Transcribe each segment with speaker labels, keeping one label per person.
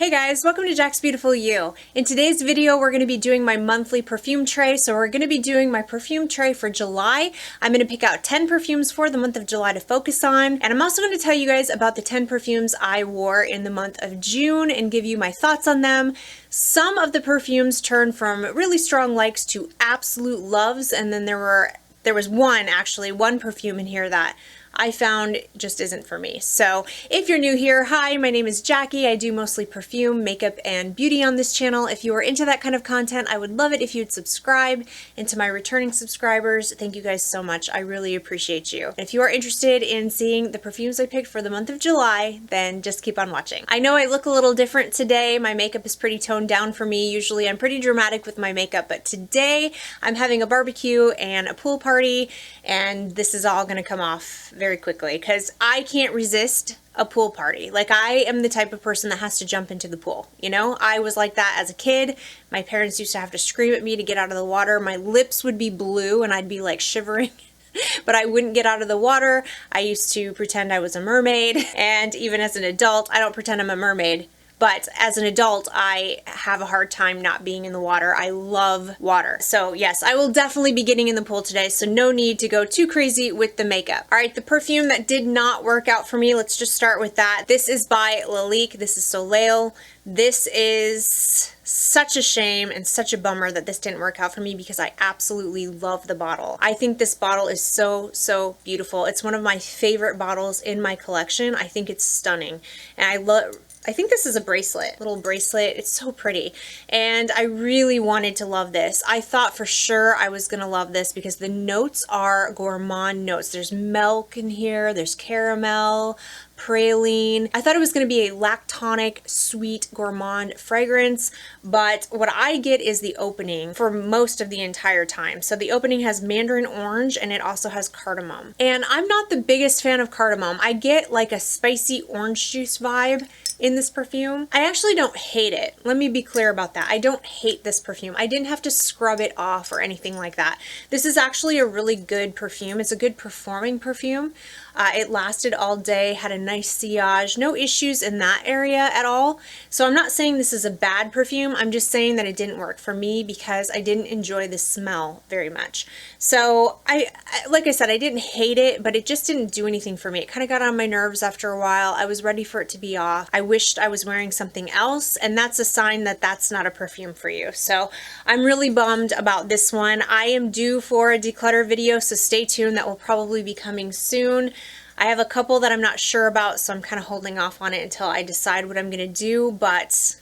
Speaker 1: Hey guys, welcome to Jack's Beautiful You. In today's video, we're going to be doing my monthly perfume tray. So we're going to be doing my perfume tray for July. I'm going to pick out 10 perfumes for the month of July to focus on. And I'm also going to tell you guys about the 10 perfumes I wore in the month of June and give you my thoughts on them. Some of the perfumes turned from really strong likes to absolute loves. And then there was one perfume in here that I found just isn't for me. So if you're new here, hi, my name is Jackie. I do mostly perfume, makeup, and beauty on this channel. If you are into that kind of content, I would love it if you'd subscribe. And to my returning subscribers, thank you guys so much. I really appreciate you. If you are interested in seeing the perfumes I picked for the month of July, then just keep on watching. I know I look a little different today. My makeup is pretty toned down for me. Usually I'm pretty dramatic with my makeup, but today I'm having a barbecue and a pool party, and this is all gonna come off very quickly because I can't resist a pool party. Like, I am the type of person that has to jump into the pool. You know, I was like that as a kid. My parents used to have to scream at me to get out of the water. My lips would be blue and I'd be like shivering. But I wouldn't get out of the water. I used to pretend I was a mermaid. And even as an adult, I don't pretend I'm a mermaid. But as an adult, I have a hard time not being in the water. I love water. So yes, I will definitely be getting in the pool today, so no need to go too crazy with the makeup. All right, the perfume that did not work out for me, let's just start with that. This is by Lalique. This is SOLEIL. This is such a shame and such a bummer that this didn't work out for me because I absolutely love the bottle. I think this bottle is so beautiful. It's one of my favorite bottles in my collection. I think it's stunning. And I think this is a bracelet, little bracelet. It's so pretty. And I really wanted to love this. I thought for sure I was gonna love this because the notes are gourmand notes. There's milk in here, there's caramel, praline. I thought it was going to be a lactonic, sweet, gourmand fragrance, but what I get is the opening for most of the entire time. So the opening has mandarin orange and it also has cardamom. And I'm not the biggest fan of cardamom. I get like a spicy orange juice vibe in this perfume. I actually don't hate it. Let me be clear about that. I don't hate this perfume. I didn't have to scrub it off or anything like that. This is actually a really good perfume. It's a good performing perfume. It lasted all day, had a nice sillage, no issues in that area at all. So I'm not saying this is a bad perfume. I'm just saying that it didn't work for me because I didn't enjoy the smell very much. So like I said, I didn't hate it, but it just didn't do anything for me. It kind of got on my nerves after a while. I was ready for it to be off. I wished I was wearing something else, and that's a sign that that's not a perfume for you. So I'm really bummed about this one. I am due for a declutter video, so stay tuned. That will probably be coming soon. I have a couple that I'm not sure about, so I'm kind of holding off on it until I decide what I'm going to do, but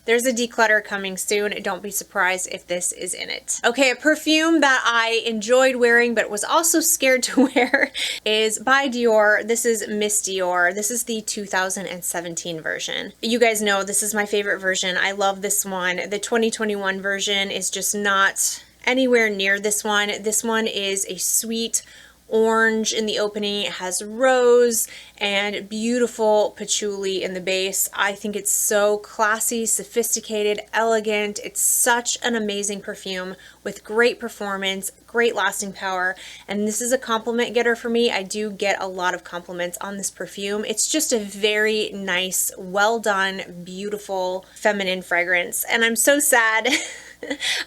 Speaker 1: there's a declutter coming soon. Don't be surprised if this is in it. Okay, a perfume that I enjoyed wearing but was also scared to wear is by Dior. This is Miss Dior. This is the 2017 version. You guys know this is my favorite version. I love this one. The 2021 version is just not anywhere near this one. This one is a sweet orange in the opening. It has rose and beautiful patchouli in the base. I think it's so classy, sophisticated, elegant. It's such an amazing perfume with great performance, great lasting power, and this is a compliment getter for me. I do get a lot of compliments on this perfume. It's just a very nice, well done, beautiful, feminine fragrance, and I'm so sad.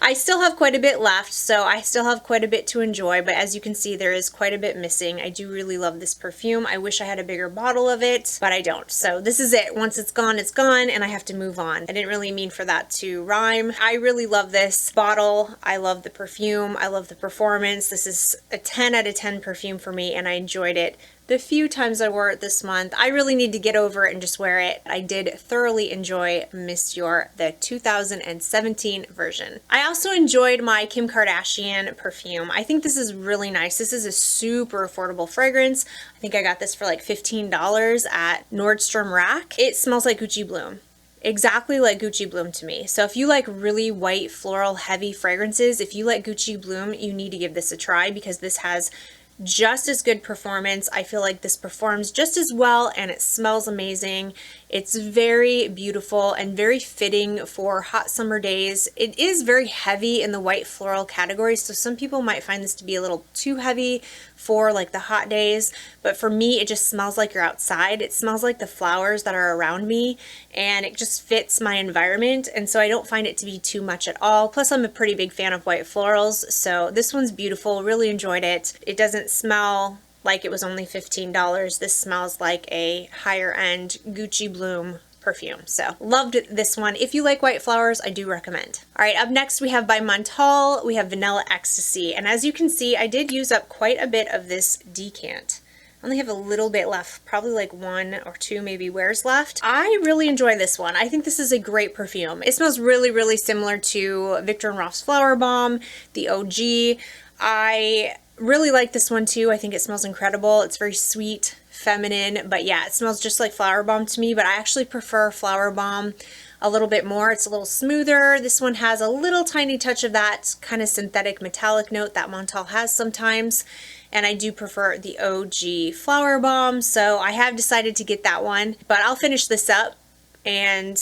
Speaker 1: I still have quite a bit left, so I still have quite a bit to enjoy, but as you can see, there is quite a bit missing. I do really love this perfume. I wish I had a bigger bottle of it, but I don't. So this is it. Once it's gone, and I have to move on. I didn't really mean for that to rhyme. I really love this bottle. I love the perfume. I love the performance. This is a 10 out of 10 perfume for me, and I enjoyed it the few times I wore it this month. I really need to get over it and just wear it. I did thoroughly enjoy Miss Dior, the 2017 version. I also enjoyed my Kim Kardashian perfume. I think this is really nice. This is a super affordable fragrance. I think I got this for like $15 at Nordstrom Rack. It smells like Gucci Bloom. Exactly like Gucci Bloom to me. So if you like really white, floral, heavy fragrances, if you like Gucci Bloom, you need to give this a try because this has just as good performance. I feel like this performs just as well and it smells amazing. It's very beautiful and very fitting for hot summer days. It is very heavy in the white floral category, so some people might find this to be a little too heavy for like the hot days, but for me it just smells like you're outside. It smells like the flowers that are around me, and it just fits my environment, and so I don't find it to be too much at all. Plus I'm a pretty big fan of white florals, so this one's beautiful. Really enjoyed it. It doesn't smell like it was only $15. This smells like a higher end Gucci Bloom perfume. So loved this one. If you like white flowers, I do recommend. All right, up next we have by MONTALE, we have Vanilla Ecstasy. And as you can see, I did use up quite a bit of this decant. I only have a little bit left, probably like 1 or 2 maybe wears left. I really enjoy this one. I think this is a great perfume. It smells really, really similar to Viktor&Rolf's FLOWERBOMB, the OG. I really like this one too. I think it smells incredible. It's very sweet, feminine, but yeah, it smells just like FLOWERBOMB to me, but I actually prefer FLOWERBOMB a little bit more. It's a little smoother. This one has a little tiny touch of that kind of synthetic metallic note that MONTALE has sometimes, and I do prefer the OG FLOWERBOMB, so I have decided to get that one, but I'll finish this up. And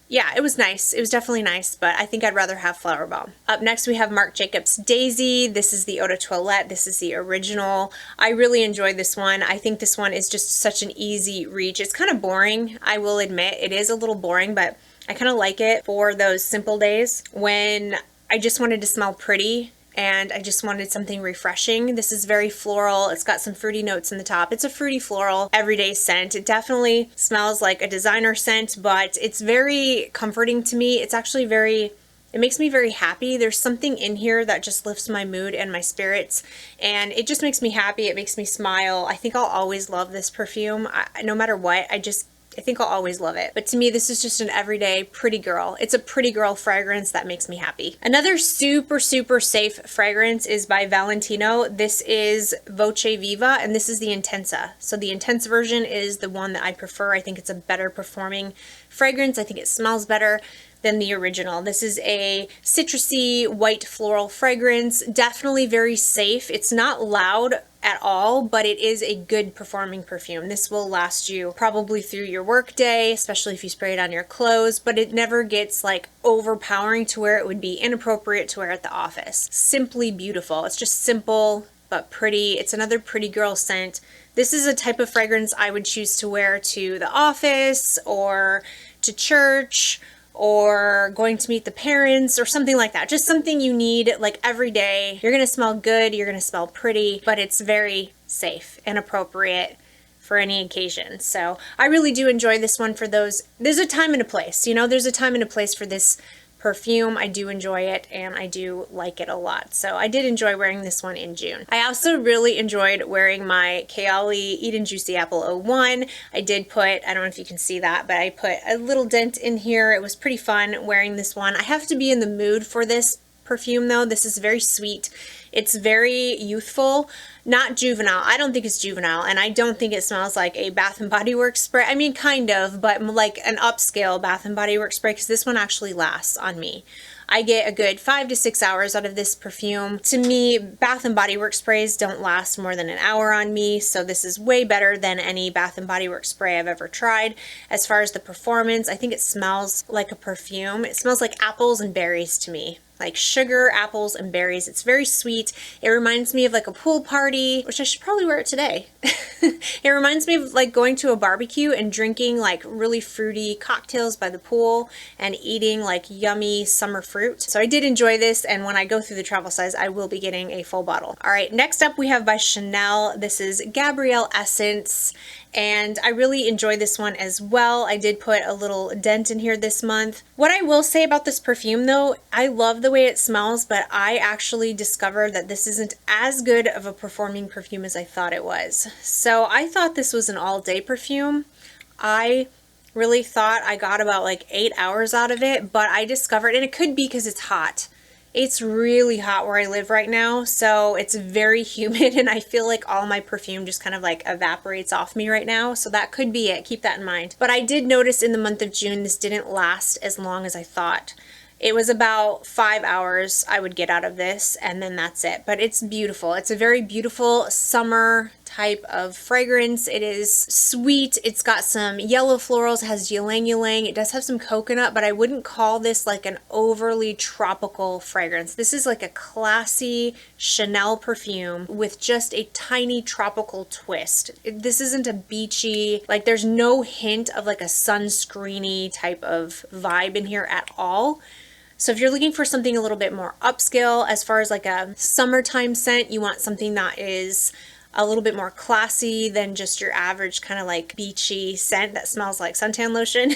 Speaker 1: yeah, it was nice. It was definitely nice, but I think I'd rather have FLOWERBOMB. Up next, we have Marc Jacobs Daisy. This is the Eau de Toilette. This is the original. I really enjoyed this one. I think this one is just such an easy reach. It's kind of boring, I will admit. It is a little boring, but I kind of like it for those simple days when I just wanted to smell pretty and I just wanted something refreshing. This is very floral. It's got some fruity notes in the top. It's a fruity floral everyday scent. It definitely smells like a designer scent, but it's very comforting to me. It's actually it makes me very happy. There's something in here that just lifts my mood and my spirits, and it just makes me happy. It makes me smile. I think I'll always love this perfume. No matter what, I think I'll always love it. But to me, this is just an everyday pretty girl. It's a pretty girl fragrance that makes me happy. Another super, super safe fragrance is by Valentino. This is VOCE Viva, and this is the INTENSA. So the intense version is the one that I prefer. I think it's a better performing fragrance. I think it smells better than the original. This is a citrusy white floral fragrance, definitely very safe. It's not loud at all, but it is a good performing perfume. This will last you probably through your work day, especially if you spray it on your clothes, but it never gets like overpowering to where it would be inappropriate to wear at the office. Simply beautiful. It's just simple but pretty. It's another pretty girl scent. This is a type of fragrance I would choose to wear to the office or to church or going to meet the parents or something like that. Just something you need like every day. You're gonna smell good, you're gonna smell pretty, but it's very safe and appropriate for any occasion. So I really do enjoy this one for those. There's a time and a place, you know, there's a time and a place for this perfume. I do enjoy it and I do like it a lot. So I did enjoy wearing this one in June. I also really enjoyed wearing my KAYALI Eat and Juicy Apple 01. I did put, I don't know if you can see that, but I put a little dent in here. It was pretty fun wearing this one. I have to be in the mood for this perfume though. This is very sweet. It's very youthful, not juvenile. I don't think it's juvenile, and I don't think it smells like a Bath & Body Works spray. I mean, kind of, but like an upscale Bath & Body Works spray, because this one actually lasts on me. I get a good 5 to 6 hours out of this perfume. To me, Bath & Body Works sprays don't last more than an hour on me, so this is way better than any Bath & Body Works spray I've ever tried. As far as the performance, I think it smells like a perfume. It smells like apples and berries to me. Like sugar, apples, and berries. It's very sweet. It reminds me of like a pool party, which I should probably wear it today. It reminds me of like going to a barbecue and drinking like really fruity cocktails by the pool and eating like yummy summer fruit. So I did enjoy this, and when I go through the travel size, I will be getting a full bottle. All right, next up we have by Chanel. This is Gabrielle Essence, and I really enjoy this one as well. I did put a little dent in here this month. What I will say about this perfume though, I love the way it smells, but I actually discovered that this isn't as good of a performing perfume as I thought it was. So I thought this was an all-day perfume. I really thought I got about like 8 hours out of it, but I discovered, and it could be because it's hot. It's really hot where I live right now, so it's very humid, and I feel like all my perfume just kind of like evaporates off me right now, so that could be it. Keep that in mind. But I did notice in the month of June this didn't last as long as I thought. It was about 5 hours I would get out of this, and then that's it. But it's beautiful. It's a very beautiful summertime type of fragrance. It is sweet. It's got some yellow florals, has ylang ylang. It does have some coconut, but I wouldn't call this like an overly tropical fragrance. This is like a classy Chanel perfume with just a tiny tropical twist. This isn't a beachy, like there's no hint of like a sunscreeny type of vibe in here at all. So if you're looking for something a little bit more upscale, as far as like a summertime scent, you want something that is a little bit more classy than just your average kind of like beachy scent that smells like suntan lotion.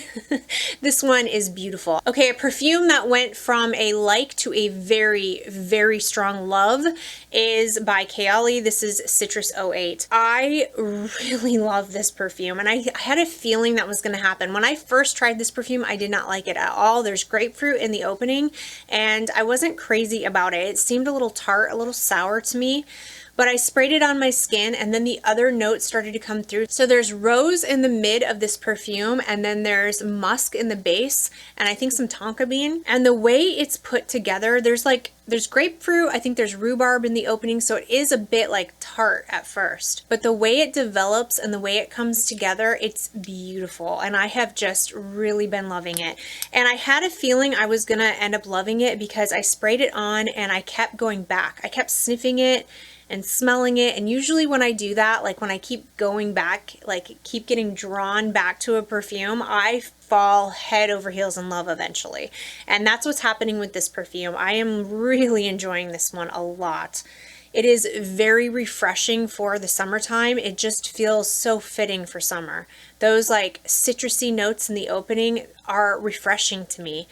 Speaker 1: This one is beautiful. Okay, a perfume that went from a like to a very, very strong love is by KAYALI. This is Citrus 08. I really love this perfume, and I had a feeling that was going to happen. When I first tried this perfume, I did not like it at all. There's grapefruit in the opening, and I wasn't crazy about it. It seemed a little tart, a little sour to me. But I sprayed it on my skin, and then the other notes started to come through. So there's rose in the mid of this perfume, and then there's musk in the base, and I think some tonka bean. And the way it's put together, there's grapefruit, I think there's rhubarb in the opening, so it is a bit like tart at first. But the way it develops and the way it comes together, it's beautiful, and I have just really been loving it. And I had a feeling I was gonna end up loving it because I sprayed it on and I kept going back. I kept sniffing it and smelling it, and usually when I do that, like when I keep going back, like keep getting drawn back to a perfume, I fall head over heels in love eventually. And that's what's happening with this perfume. I am really enjoying this one a lot. It is very refreshing for the summertime. It just feels so fitting for summer. Those like citrusy notes in the opening are refreshing to me,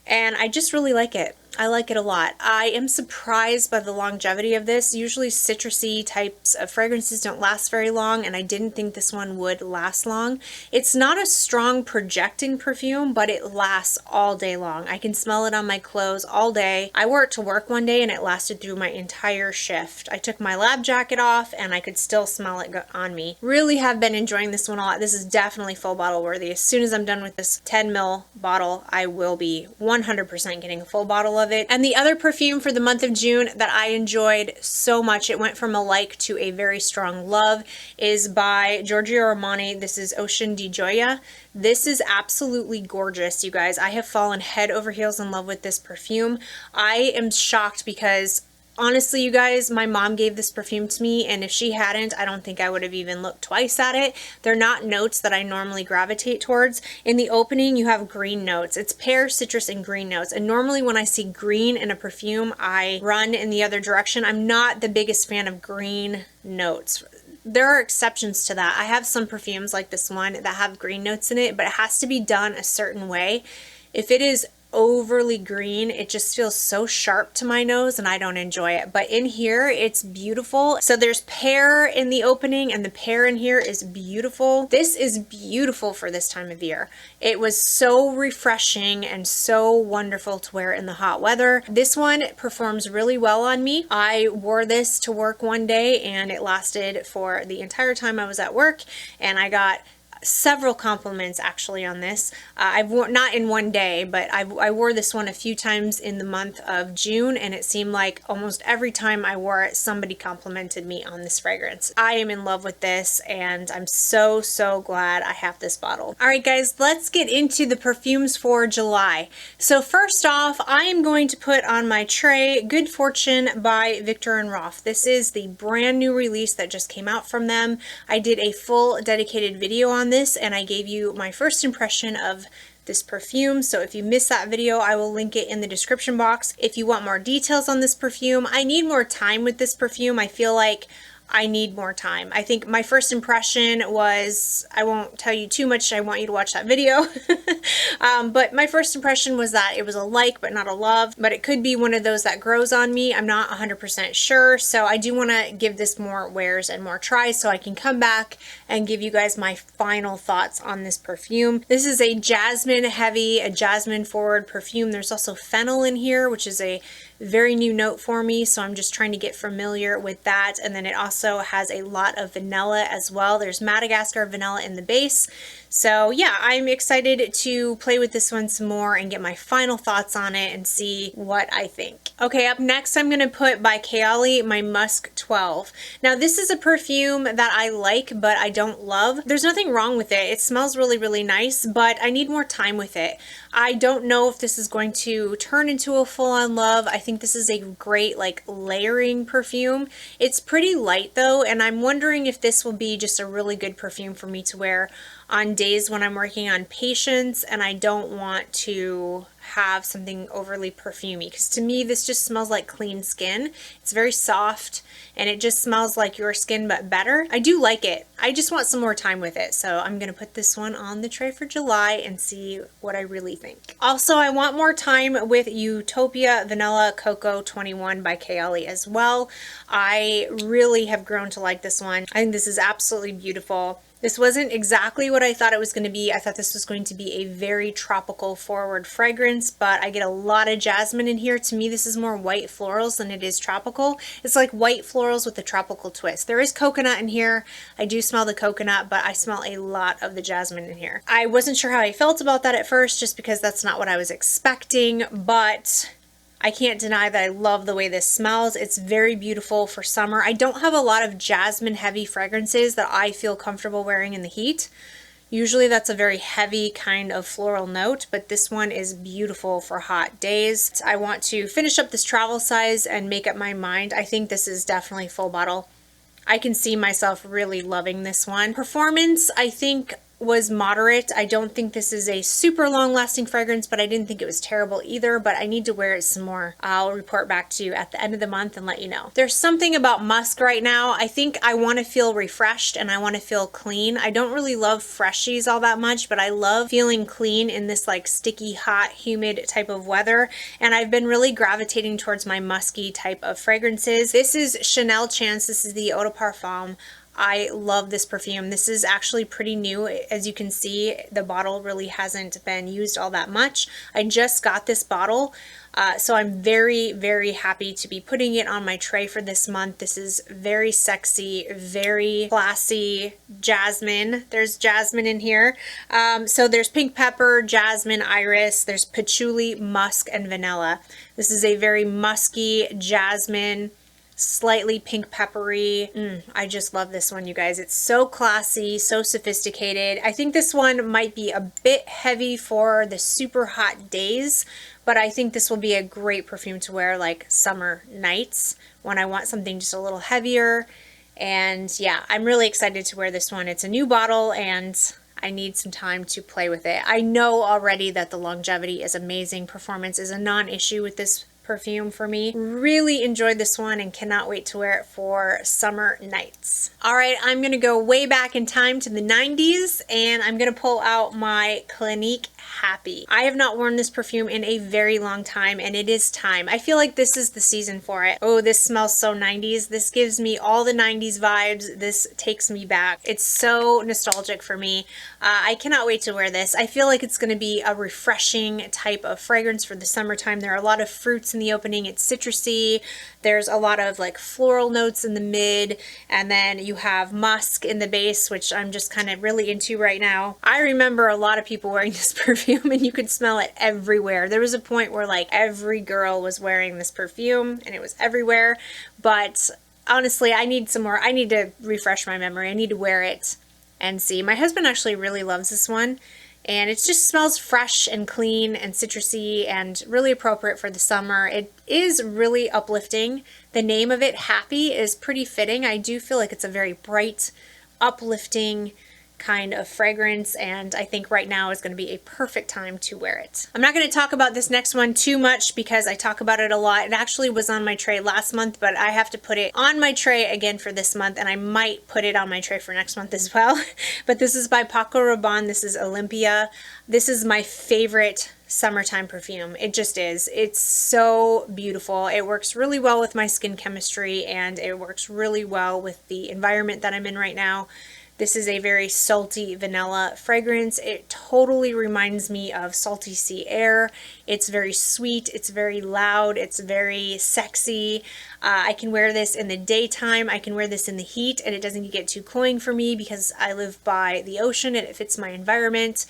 Speaker 1: and I just really like it. I like it a lot. I am surprised by the longevity of this. Usually citrusy types of fragrances don't last very long, and I didn't think this one would last long. It's not a strong projecting perfume, but it lasts all day long. I can smell it on my clothes all day. I wore it to work one day and it lasted through my entire shift. I took my lab jacket off and I could still smell it on me. Really have been enjoying this one a lot. This is definitely full bottle worthy. As soon as I'm done with this 10 ml bottle, I will be 100% getting a full bottle of it. And the other perfume for the month of June that I enjoyed so much, it went from a like to a very strong love, is by Giorgio Armani. This is Ocean di Gioia. This is absolutely gorgeous, you guys. I have fallen head over heels in love with this perfume. I am shocked because honestly, you guys, my mom gave this perfume to me, and if she hadn't, I don't think I would have even looked twice at it. They're not notes that I normally gravitate towards. In the opening, you have green notes. It's pear, citrus, and green notes. And normally when I see green in a perfume, I run in the other direction. I'm not the biggest fan of green notes. There are exceptions to that. I have some perfumes like this one that have green notes in it, but it has to be done a certain way. If it is overly green, it just feels so sharp to my nose and I don't enjoy it. But in here, it's beautiful. So there's pear in the opening, and the pear in here is beautiful. This is beautiful for this time of year. It was so refreshing and so wonderful to wear in the hot weather. This one performs really well on me. I wore this to work one day and it lasted for the entire time I was at work, and I got several compliments actually on this. I've worn, not in one day, but I wore this one a few times in the month of June, and it seemed like almost every time I wore it, somebody complimented me on this fragrance. I am in love with this, and I'm so, so glad I have this bottle. All right, guys, let's get into the perfumes for July. So first off, I am going to put on my tray Good Fortune by Viktor&Rolf. This is the brand new release that just came out from them. I did a full dedicated video on this, and I gave you my first impression of this perfume. So if you missed that video, I will link it in the description box. If you want more details on this perfume, I need more time with this perfume. I feel like I need more time. I think my first impression was, I won't tell you too much, I want you to watch that video. But my first impression was that it was a like but not a love, but it could be one of those that grows on me. I'm not 100% sure, so I do want to give this more wears and more tries so I can come back and give you guys my final thoughts on this perfume. This is a jasmine heavy, a jasmine forward perfume. There's also fennel in here, which is a very new note for me, so I'm just trying to get familiar with that. And then it also has a lot of vanilla as well. There's Madagascar vanilla in the base, So yeah, I'm excited to play with this one some more and get my final thoughts on it and see what I think. Okay, up next I'm going to put by KAYALI my Musk 12. Now this is a perfume that I like but I don't love. There's nothing wrong with it. It smells really, really nice, but I need more time with it. I don't know if this is going to turn into a full-on love. I think this is a great like layering perfume. It's pretty light though, and I'm wondering if this will be just a really good perfume for me to wear on days when I'm working on patients and I don't want to have something overly perfumey, because to me this just smells like clean skin. It's very soft and it just smells like your skin but better. I do like it. I just want some more time with it, so I'm gonna put this one on the tray for July and see what I really think. Also, I want more time with Utopia Vanilla Cocoa 21 by KAYALI as well. I really have grown to like this one. I think this is absolutely beautiful. This wasn't exactly what I thought it was going to be. I thought this was going to be a very tropical forward fragrance, but I get a lot of jasmine in here. To me, this is more white florals than it is tropical. It's like white florals with a tropical twist. There is coconut in here. I do smell the coconut, but I smell a lot of the jasmine in here. I wasn't sure how I felt about that at first, just because that's not what I was expecting, but I can't deny that I love the way this smells. It's very beautiful for summer. I don't have a lot of jasmine heavy fragrances that I feel comfortable wearing in the heat. Usually that's a very heavy kind of floral note, but this one is beautiful for hot days. I want to finish up this travel size and make up my mind. I think this is definitely full bottle. I can see myself really loving this one. Performance, I think, was moderate. I don't think this is a super long lasting fragrance, but I didn't think it was terrible either, but I need to wear it some more. I'll report back to you at the end of the month and let you know. There's something about musk right now. I think I want to feel refreshed and I want to feel clean. I don't really love freshies all that much, but I love feeling clean in this like sticky, hot, humid type of weather, and I've been really gravitating towards my musky type of fragrances. This is Chanel Chance. This is the Eau de Parfum. I love this perfume. This is actually pretty new. As you can see, the bottle really hasn't been used all that much. I just got this bottle, so I'm very, very happy to be putting it on my tray for this month. This is very sexy, very classy jasmine. There's jasmine in here. So there's pink pepper, jasmine, iris, there's patchouli, musk, and vanilla. This is a very musky jasmine, slightly pink peppery. I just love this one, you guys. It's so classy, so sophisticated. I think this one might be a bit heavy for the super hot days, but I think this will be a great perfume to wear like summer nights when I want something just a little heavier. And yeah, I'm really excited to wear this one. It's a new bottle and I need some time to play with it. I know already that the longevity is amazing. Performance is a non-issue with this perfume for me. Really enjoyed this one and cannot wait to wear it for summer nights. All right, I'm gonna go way back in time to the 90s and I'm gonna pull out my Clinique Happy. I have not worn this perfume in a very long time and it is time. I feel like this is the season for it. Oh, this smells so 90s. This gives me all the 90s vibes. This takes me back. It's so nostalgic for me. I cannot wait to wear this. I feel like it's going to be a refreshing type of fragrance for the summertime. There are a lot of fruits in the opening. It's citrusy. There's a lot of like floral notes in the mid, and then you have musk in the base, which I'm just kind of really into right now. I remember a lot of people wearing this perfume and you could smell it everywhere. There was a point where like every girl was wearing this perfume and it was everywhere, but honestly, I need some more. I need to refresh my memory. I need to wear it and see. My husband actually really loves this one, and it just smells fresh and clean and citrusy and really appropriate for the summer. It is really uplifting. The name of it, Happy, is pretty fitting. I do feel like it's a very bright, uplifting kind of fragrance, and I think right now is going to be a perfect time to wear it. I'm not going to talk about this next one too much because I talk about it a lot. It actually was on my tray last month, but I have to put it on my tray again for this month, and I might put it on my tray for next month as well. But this is by Paco Rabanne. This is OLYMPEA. This is my favorite summertime perfume. It just is. It's so beautiful. It works really well with my skin chemistry, and it works really well with the environment that I'm in right now. This is a very salty vanilla fragrance. It totally reminds me of Salty Sea Air. It's very sweet, it's very loud, it's very sexy. I can wear this in the daytime, I can wear this in the heat, and it doesn't get too cloying for me because I live by the ocean and it fits my environment.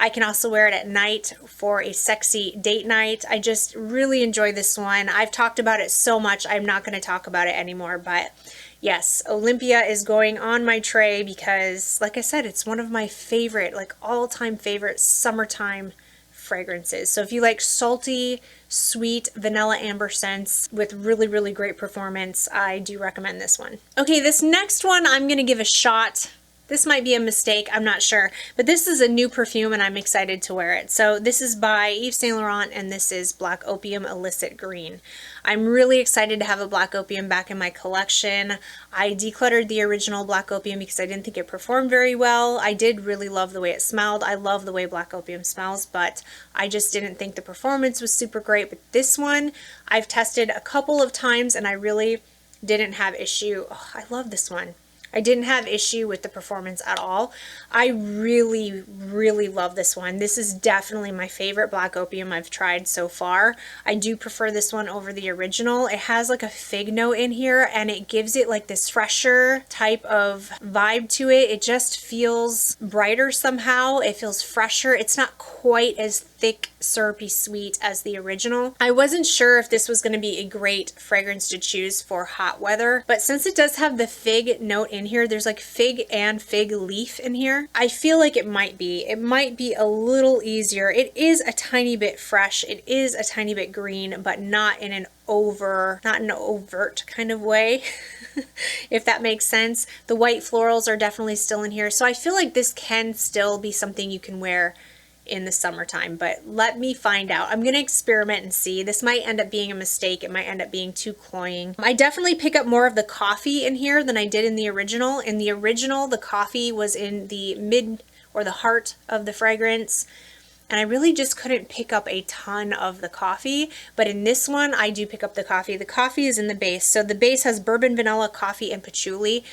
Speaker 1: I can also wear it at night for a sexy date night. I just really enjoy this one. I've talked about it so much, I'm not going to talk about it anymore, but yes, Olympia is going on my tray because, like I said, it's one of my favorite, like all-time favorite summertime fragrances. So if you like salty, sweet, vanilla amber scents with really, really great performance, I do recommend this one. Okay, this next one I'm going to give a shot. This might be a mistake, I'm not sure, but this is a new perfume and I'm excited to wear it. So this is by Yves Saint Laurent and this is Black Opium Illicit Green. I'm really excited to have a Black Opium back in my collection. I decluttered the original Black Opium because I didn't think it performed very well. I did really love the way it smelled. I love the way Black Opium smells, but I just didn't think the performance was super great. But this one I've tested a couple of times and I really didn't have issue. Oh, I love this one. I didn't have issue with the performance at all. I really, really love this one. This is definitely my favorite Black Opium I've tried so far. I do prefer this one over the original. It has like a fig note in here and it gives it like this fresher type of vibe to it. It just feels brighter somehow. It feels fresher. It's not quite as thick, syrupy sweet as the original. I wasn't sure if this was going to be a great fragrance to choose for hot weather, but since it does have the fig note in here, there's like fig and fig leaf in here, I feel like it might be a little easier. It is a tiny bit fresh, it is a tiny bit green, but not in an overt kind of way, if that makes sense. The white florals are definitely still in here, so I feel like this can still be something you can wear in the summertime, but let me find out. I'm gonna experiment and see. This might end up being a mistake. It might end up being too cloying. I definitely pick up more of the coffee in here than I did in the original. In the original, the coffee was in the mid or the heart of the fragrance, and I really just couldn't pick up a ton of the coffee, but in this one, I do pick up the coffee. The coffee is in the base, so the base has bourbon, vanilla, coffee, and patchouli,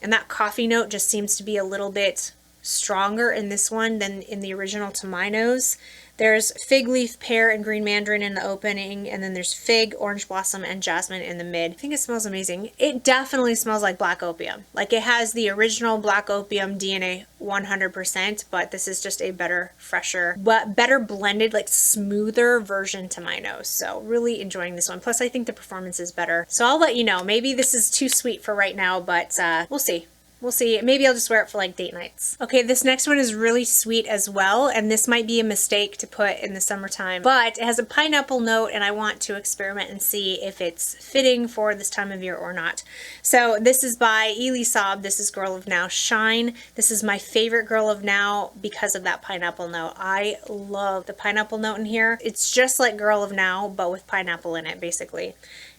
Speaker 1: and that coffee note just seems to be a little bit stronger in this one than in the original to my nose. There's fig leaf, pear, and green mandarin in the opening, and then there's fig, orange blossom, and jasmine in the mid. I think it smells amazing. It definitely smells like Black Opium. Like it has the original Black Opium DNA 100%, but this is just a better, fresher, but better blended, like smoother version to my nose. So really enjoying this one. Plus I think the performance is better. So I'll let you know. Maybe this is too sweet for right now, but we'll see. We'll see. Maybe I'll just wear it for like date nights. Okay, this next one is really sweet as well, and this might be a mistake to put in the summertime, but it has a pineapple note and I want to experiment and see if it's fitting for this time of year or not. So this is by Elie Saab. This is Girl of Now Shine. This is my favorite Girl of Now because of that pineapple note. I love the pineapple note in here. It's just like Girl of Now, but with pineapple in it, basically.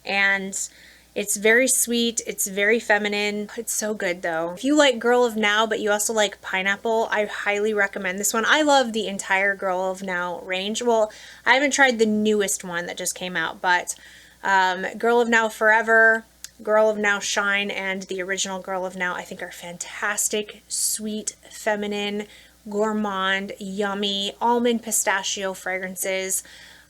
Speaker 1: And it's very sweet, it's very feminine. It's so good though. If you like Girl of Now, but you also like pineapple, I highly recommend this one. I love the entire Girl of Now range. Well, I haven't tried the newest one that just came out, but Girl of Now Forever, Girl of Now Shine, and the original Girl of Now I think are fantastic, sweet, feminine, gourmand, yummy, almond pistachio fragrances.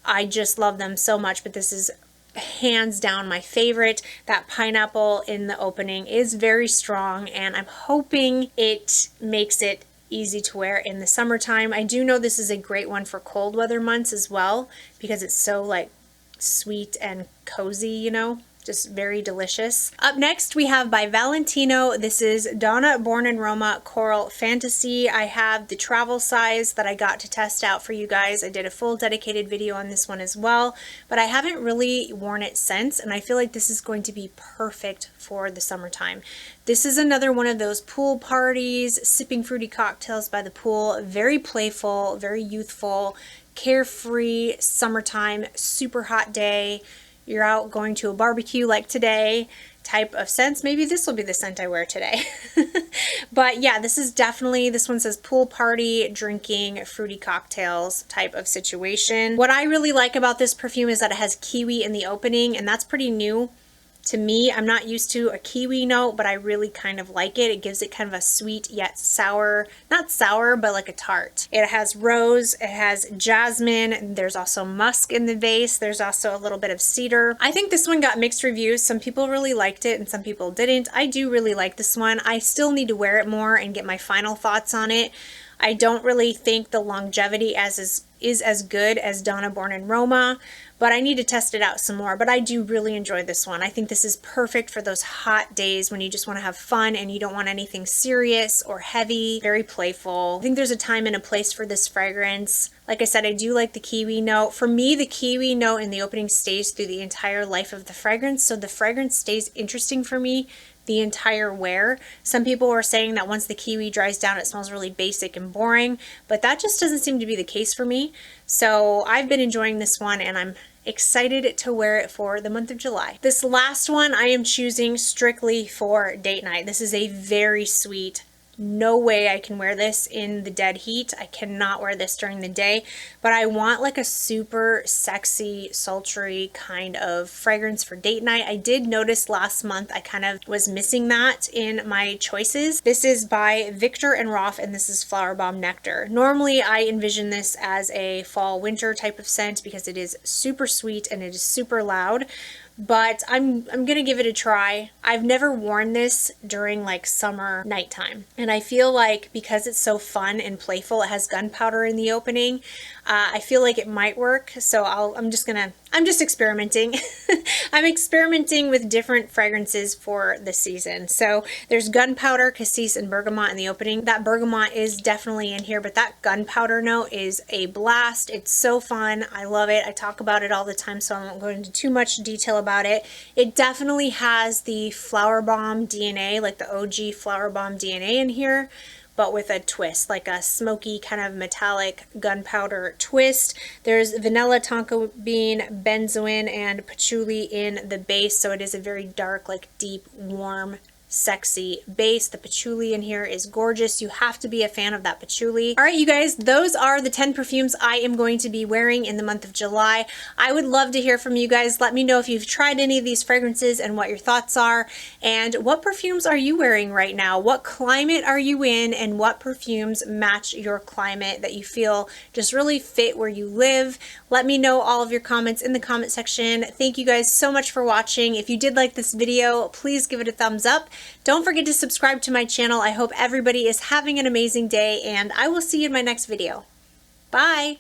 Speaker 1: I just love them so much, but this is hands down my favorite. That pineapple in the opening is very strong and I'm hoping it makes it easy to wear in the summertime. I do know this is a great one for cold weather months as well because it's so like sweet and cozy, you know, just very delicious. Up next we have by Valentino. This is Donna Born in Roma Coral Fantasy. I have the travel size that I got to test out for you guys. I did a full dedicated video on this one as well, but I haven't really worn it since, and I feel like this is going to be perfect for the summertime. This is another one of those pool parties, sipping fruity cocktails by the pool, very playful, very youthful, carefree, summertime, super hot day. You're out going to a barbecue like today type of scents. Maybe this will be the scent I wear today. But yeah, this is definitely, this one says pool party, drinking, fruity cocktails type of situation. What I really like about this perfume is that it has kiwi in the opening, and that's pretty new To me, I'm not used to a kiwi note, but I really kind of like it. It gives it kind of a sweet yet sour, not sour, but like a tart. It has rose, it has jasmine, there's also musk in the base, there's also a little bit of cedar. I think this one got mixed reviews. Some people really liked it and some people didn't. I do really like this one. I still need to wear it more and get my final thoughts on it. I don't really think the longevity is as good as Donna Born in Roma, but I need to test it out some more. But I do really enjoy this one. I think this is perfect for those hot days when you just want to have fun and you don't want anything serious or heavy, very playful. I think there's a time and a place for this fragrance. Like I said, I do like the kiwi note. For me, the kiwi note in the opening stays through the entire life of the fragrance, so the fragrance stays interesting for me the entire wear. Some people were saying that once the kiwi dries down, it smells really basic and boring, but that just doesn't seem to be the case for me. So I've been enjoying this one and I'm excited to wear it for the month of July. This last one I am choosing strictly for date night. This is a very sweet, no way I can wear this in the dead heat. I cannot wear this during the day, but I want like a super sexy, sultry kind of fragrance for date night. I did notice last month I kind of was missing that in my choices. This is by Viktor&Rolf and this is Flowerbomb Nectar. Normally I envision this as a fall winter type of scent because it is super sweet and it is super loud. But I'm gonna give it a try. I've never worn this during like summer nighttime, and I feel like because it's so fun and playful, it has gunpowder in the opening, I feel like it might work. So I'm just experimenting. I'm experimenting with different fragrances for the season. So there's gunpowder, cassis, and bergamot in the opening. That bergamot is definitely in here, but that gunpowder note is a blast. It's so fun. I love it. I talk about it all the time, so I won't go into too much detail about it. It definitely has the Flowerbomb DNA, like the OG Flowerbomb DNA in here, but with a twist, like a smoky kind of metallic gunpowder twist. There's vanilla, tonka bean, benzoin, and patchouli in the base, so it is a very dark, like deep, warm, sexy base. The patchouli in here is gorgeous. You have to be a fan of that patchouli. All right, you guys, those are the 10 perfumes I am going to be wearing in the month of July. I would love to hear from you guys. Let me know if you've tried any of these fragrances and what your thoughts are, and what perfumes are you wearing right now? What climate are you in, and what perfumes match your climate that you feel just really fit where you live? Let me know all of your comments in the comment section. Thank you guys so much for watching. If you did like this video, please give it a thumbs up. Don't forget to subscribe to my channel. I hope everybody is having an amazing day, and I will see you in my next video. Bye!